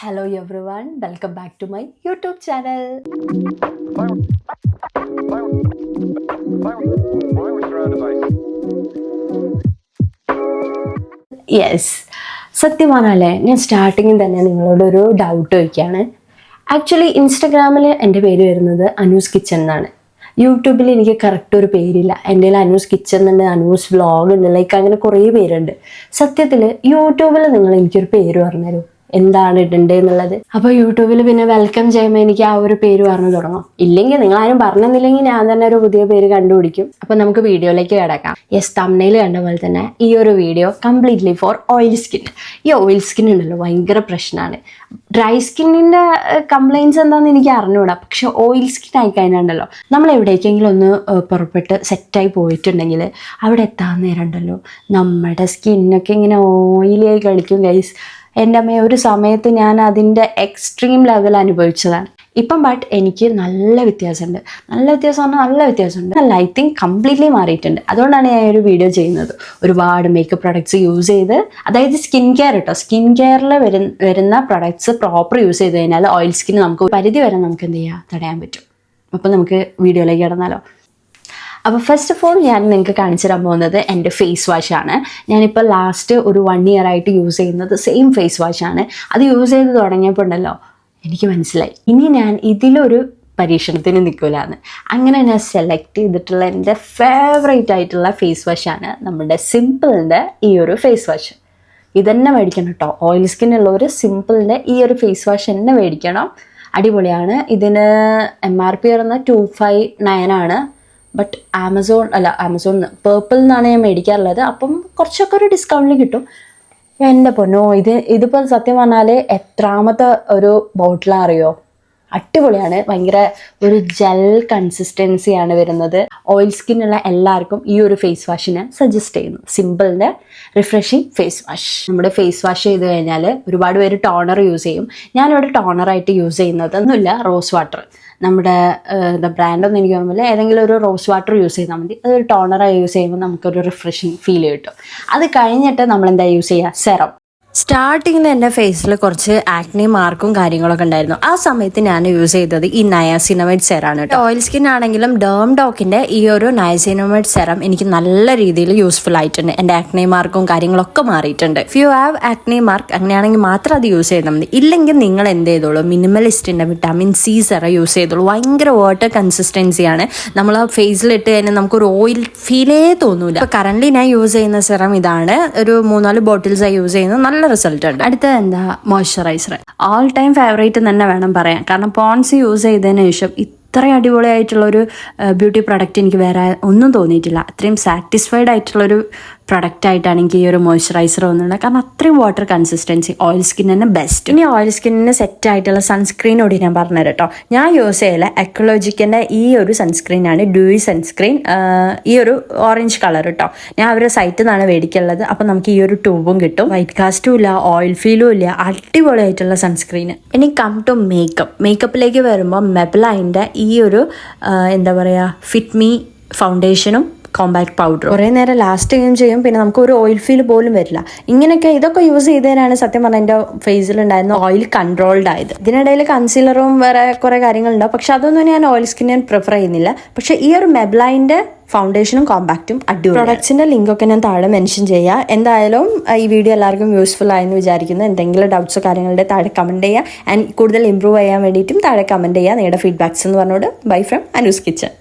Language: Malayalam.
Hello everyone, welcome back to my YouTube channel. Yes, സത്യം പറഞ്ഞാലേ ഞാൻ സ്റ്റാർട്ടിങ്ങിൽ തന്നെ നിങ്ങളോടൊരു ഡൗട്ട് ചോദിക്കുകയാണ്. ആക്ച്വലി ഇൻസ്റ്റഗ്രാമിൽ എൻ്റെ പേര് വരുന്നത് അനൂസ് കിച്ചൺ എന്നാണ്. യൂട്യൂബിൽ എനിക്ക് കറക്റ്റ് ഒരു പേരില്ല. എൻ്റെ അനൂസ് കിച്ചൺ ഉണ്ട്, അനൂസ് വ്ളോഗ് ഉണ്ട്, ലൈക്ക് അങ്ങനെ കുറേ പേരുണ്ട്. സത്യത്തിൽ യൂട്യൂബിൽ നിങ്ങൾ എനിക്കൊരു പേര് പറഞ്ഞുതരൂ, എന്താണ് ഇടണ്ടേ എന്നുള്ളത്. അപ്പോൾ യൂട്യൂബിൽ പിന്നെ വെൽക്കം ചെയ്യുമ്പോൾ എനിക്ക് ആ ഒരു പേര് പറഞ്ഞു തുടങ്ങും. ഇല്ലെങ്കിൽ നിങ്ങൾ ആരും പറഞ്ഞെന്നില്ലെങ്കിൽ ഞാൻ തന്നെ ഒരു പുതിയ പേര് കണ്ടുപിടിക്കും. അപ്പോൾ നമുക്ക് വീഡിയോയിലേക്ക് കിടക്കാം. യെസ്, തംബ്നെയിൽ കണ്ട പോലെ തന്നെ ഈ ഒരു video completely for oil skin. ഈ ഓയിൽ സ്കിൻ ഉണ്ടല്ലോ ഭയങ്കര പ്രശ്നമാണ്. ഡ്രൈ സ്കിന്നിൻ്റെ കംപ്ലയിൻസ് എന്താണെന്ന് എനിക്ക് അറിഞ്ഞുകൂടാ. പക്ഷെ ഓയിൽ സ്കിൻ ആയിക്കഴിഞ്ഞാണ്ടല്ലോ, നമ്മൾ എവിടേക്കെങ്കിലും ഒന്ന് പുറപ്പെട്ട് സെറ്റായി പോയിട്ടുണ്ടെങ്കിൽ അവിടെ എത്താൻ നേരം ഉണ്ടല്ലോ നമ്മുടെ സ്കിന്നൊക്കെ ഇങ്ങനെ ഓയിലായി കളിക്കും ഗൈസ്. എൻ്റെ അമ്മ ഒരു സമയത്ത് ഞാൻ അതിൻ്റെ എക്സ്ട്രീം ലെവൽ അനുഭവിച്ചതാണ്. ഇപ്പം ബട്ട് എനിക്ക് നല്ല വ്യത്യാസമുണ്ട്. നല്ല വ്യത്യാസമുണ്ട്. ഐ തിങ്ക് കംപ്ലീറ്റ്ലി മാറിയിട്ടുണ്ട്. അതുകൊണ്ടാണ് ഞാൻ ഒരു വീഡിയോ ചെയ്യുന്നത്. ഒരുപാട് മേക്കപ്പ് പ്രൊഡക്ട്സ് യൂസ് ചെയ്ത്, അതായത് സ്കിൻ കെയർ കേട്ടോ, സ്കിൻ കെയറിൽ വരുന്ന പ്രൊഡക്ട്സ് പ്രോപ്പർ യൂസ് ചെയ്ത് കഴിഞ്ഞാൽ ഓയിൽ സ്കിൻ നമുക്ക് പരിധി വരെ നമുക്ക് എന്ത് ചെയ്യാം, തടയാൻ പറ്റും. അപ്പോൾ നമുക്ക് വീഡിയോയിലേക്ക് കിടന്നാലോ. അപ്പോൾ ഫസ്റ്റ് ഓഫ് ഓൾ ഞാൻ നിങ്ങൾക്ക് കാണിച്ചു തരാൻ പോകുന്നത് എൻ്റെ ഫേസ് വാഷാണ്. ഞാനിപ്പോൾ ലാസ്റ്റ് ഒരു 1 year ആയിട്ട് യൂസ് ചെയ്യുന്നത് സെയിം ഫേസ് വാഷാണ്. അത് യൂസ് ചെയ്ത് തുടങ്ങിയപ്പോൾ ഉണ്ടല്ലോ എനിക്ക് മനസ്സിലായി ഇനി ഞാൻ ഇതിലൊരു പരീക്ഷണത്തിന് നിൽക്കില്ലാന്ന്. അങ്ങനെ ഞാൻ സെലക്ട് ചെയ്തിട്ടുള്ള എൻ്റെ ഫേവറേറ്റ് ആയിട്ടുള്ള ഫേസ് വാഷാണ് നമ്മുടെ സിമ്പിളിൻ്റെ ഈ ഒരു ഫേസ് വാഷ്. ഇതന്നെ മേടിക്കണം കേട്ടോ. ഓയിൽ സ്കിൻ ഉള്ളവർ സിമ്പിളിൻ്റെ ഈ ഒരു ഫേസ് വാഷ് തന്നെ മേടിക്കണം. അടിപൊളിയാണ്. ഇതിന് MRP പറയുന്നത് 259 ആണ്. ബട്ട് ആമസോൺ പേർപ്പിൾ നിന്നാണ് ഞാൻ മേടിക്കാറുള്ളത്. അപ്പം കുറച്ചൊക്കെ ഒരു ഡിസ്കൗണ്ടിൽ കിട്ടും. എൻ്റെ പൊന്നോ, ഇതിപ്പോൾ സത്യം പറഞ്ഞാൽ എത്രാമത്തെ ഒരു ബോട്ടിലാണ് അറിയോ? അടിപൊളിയാണ്. ഭയങ്കര ഒരു ജെൽ കൺസിസ്റ്റൻസിയാണ് വരുന്നത്. ഓയിൽ സ്കിന്നുള്ള എല്ലാവർക്കും ഈ ഒരു ഫേസ് വാഷിനെ സജസ്റ്റ് ചെയ്യുന്നു. സിമ്പിളിൻ്റെ റിഫ്രഷിങ് ഫേസ് വാഷ്. നമ്മുടെ ഫേസ് വാഷ് ചെയ്ത് കഴിഞ്ഞാൽ ഒരുപാട് പേര് ടോണർ യൂസ് ചെയ്യും. ഞാനിവിടെ ടോണറായിട്ട് യൂസ് ചെയ്യുന്നതൊന്നുമില്ല, റോസ് വാട്ടർ. നമ്മുടെ ബ്രാൻഡൊന്നും എനിക്ക് തോന്നുന്നില്ല, ഏതെങ്കിലും ഒരു റോസ് വാട്ടർ യൂസ് ചെയ്താൽ മതി. അതൊരു ടോണറായി യൂസ് ചെയ്യുമ്പോൾ നമുക്കൊരു റിഫ്രഷിങ് ഫീൽ കിട്ടും. അത് കഴിഞ്ഞിട്ട് നമ്മളെന്താ യൂസ് ചെയ്യുക, സെറം. സ്റ്റാർട്ടിങ്ങിൽ എൻ്റെ ഫേസിൽ കുറച്ച് ആക്നി മാർക്കും കാര്യങ്ങളൊക്കെ ഉണ്ടായിരുന്നു. ആ സമയത്ത് ഞാൻ യൂസ് ചെയ്തത് ഈ നയാസിനമൈഡ് സെറാണ് കേട്ടോ. ഓയിൽ സ്കിൻ ആണെങ്കിലും ഡേം ഡോക്കിൻ്റെ ഈ ഒരു നയാസിനമൈഡ് സെറം എനിക്ക് നല്ല രീതിയിൽ യൂസ്ഫുൾ ആയിട്ടുണ്ട്. എൻ്റെ ആക്നി മാർക്കും കാര്യങ്ങളൊക്കെ മാറിയിട്ടുണ്ട്. If you have acne mark അങ്ങനെയാണെങ്കിൽ മാത്രം അത് യൂസ് ചെയ്താൽ മതി. ഇല്ലെങ്കിൽ നിങ്ങൾ എന്ത് ചെയ്തോളൂ, മിനിമലിസ്റ്റിൻ്റെ വിറ്റാമിൻ C സെറം യൂസ് ചെയ്തോളൂ. ഭയങ്കര വാട്ടർ കൺസിസ്റ്റൻസിയാണ്. നമ്മൾ ആ ഫേസിലിട്ട് കഴിഞ്ഞാൽ നമുക്കൊരു ഓയിൽ ഫീലേ തോന്നൂല. ഇപ്പോൾ കറൻ്റ് ഞാൻ യൂസ് ചെയ്യുന്ന സെറം ഇതാണ്. ഒരു 3-4 ബോട്ടിൽസാണ് യൂസ് ചെയ്യുന്നത്. നല്ല റിസൾട്ട് ഉണ്ട്. അടുത്തത് എന്താ, മോയ്സ്ചറൈസർ. ഓൾ ടൈം ഫേവറേറ്റ് തന്നെ വേണം പറയാൻ. കാരണം പോൺസ് യൂസ് ചെയ്തതിന് ശേഷം ഇത്രയും അടിപൊളിയായിട്ടുള്ളൊരു ബ്യൂട്ടി പ്രൊഡക്റ്റ് എനിക്ക് വേറെ ഒന്നും തോന്നിയിട്ടില്ല. അത്രയും സാറ്റിസ്ഫൈഡ് ആയിട്ടുള്ളൊരു പ്രൊഡക്റ്റായിട്ടാണ് എനിക്ക് ഈ ഒരു മോയ്സ്ചറൈസർ വന്നിട്ടുള്ളത്. കാരണം അത്രയും വാട്ടർ കൺസിസ്റ്റൻസി, ഓയിൽ സ്കിൻ തന്നെ ബെസ്റ്റ്. ഇനി ഓയിൽ സ്കിന്നിന് സെറ്റ് ആയിട്ടുള്ള സൺസ്ക്രീനോട് ഞാൻ പറഞ്ഞുതരാം കേട്ടോ. ഞാൻ യൂസ് ചെയ്യല എക്കോളജിക്കിൻ്റെ ഈ ഒരു സൺസ്ക്രീനാണ്, ഡ്യൂയി സൺസ്ക്രീൻ. ഈ ഒരു ഓറഞ്ച് കളർ കേട്ടോ. ഞാൻ അവരുടെ സൈറ്റിൽ നിന്നാണ് മേടിക്കുള്ളത്. അപ്പം നമുക്ക് ഈ ഒരു ട്യൂബും കിട്ടും. വൈറ്റ് കാസ്റ്റും ഇല്ല, ഓയിൽ ഫീലും ഇല്ല, അടിപൊളിയായിട്ടുള്ള സൺസ്ക്രീൻ. ഇനി കം ടു മേക്കപ്പിലേക്ക് വരുമ്പോൾ മെബ്ലൈൻ്റെ ഈ ഒരു എന്താ പറയുക, ഫിറ്റ് മീ ഫൗണ്ടേഷനും കോമ്പാക്ട് പൗഡർ കുറേ നേരം ലാസ്റ്റിങ്ങും ചെയ്യും. പിന്നെ നമുക്ക് ഒരു ഓയിൽ ഫീൽ പോലും വരില്ല. ഇതൊക്കെ യൂസ് ചെയ്തതിനാണ് സത്യം പറഞ്ഞാൽ എൻ്റെ ഫേസിലുണ്ടായിരുന്ന ഓയിൽ കൺട്രോൾഡ് ആയത്. ഇതിനിടയിൽ കൺസീലറും വേറെ കുറേ കാര്യങ്ങളുണ്ടാവും. പക്ഷെ അതൊന്നും ഞാൻ ഓയിൽ സ്കിൻ ഞാൻ പ്രിഫർ ചെയ്യുന്നില്ല. പക്ഷെ ഈ ഒരു മെബ്ലൈൻ്റെ ഫൗണ്ടേഷനും കോമ്പാക്റ്റും അടിപൊളി. പ്രൊഡക്ട്സിൻ്റെ ലിങ്കൊക്കെ ഞാൻ താഴെ മെൻഷൻ ചെയ്യാം. എന്തായാലും ഈ വീഡിയോ എല്ലാവർക്കും യൂസ്ഫുൾ ആയെന്ന് വിചാരിക്കുന്നു. എന്തെങ്കിലും ഡൗട്ട്സോ കാര്യങ്ങളുടെ താഴെ കമൻറ്റ് ചെയ്യുക. ആൻഡ് കൂടുതൽ ഇമ്പ്രൂവ് ചെയ്യാൻ വേണ്ടിയിട്ടും താഴെ കമൻറ്റ് ചെയ്യുക. നിങ്ങളുടെ ഫീഡ്ബാക്സ് എന്ന് പറഞ്ഞോട്. Bye from Anu's kitchen.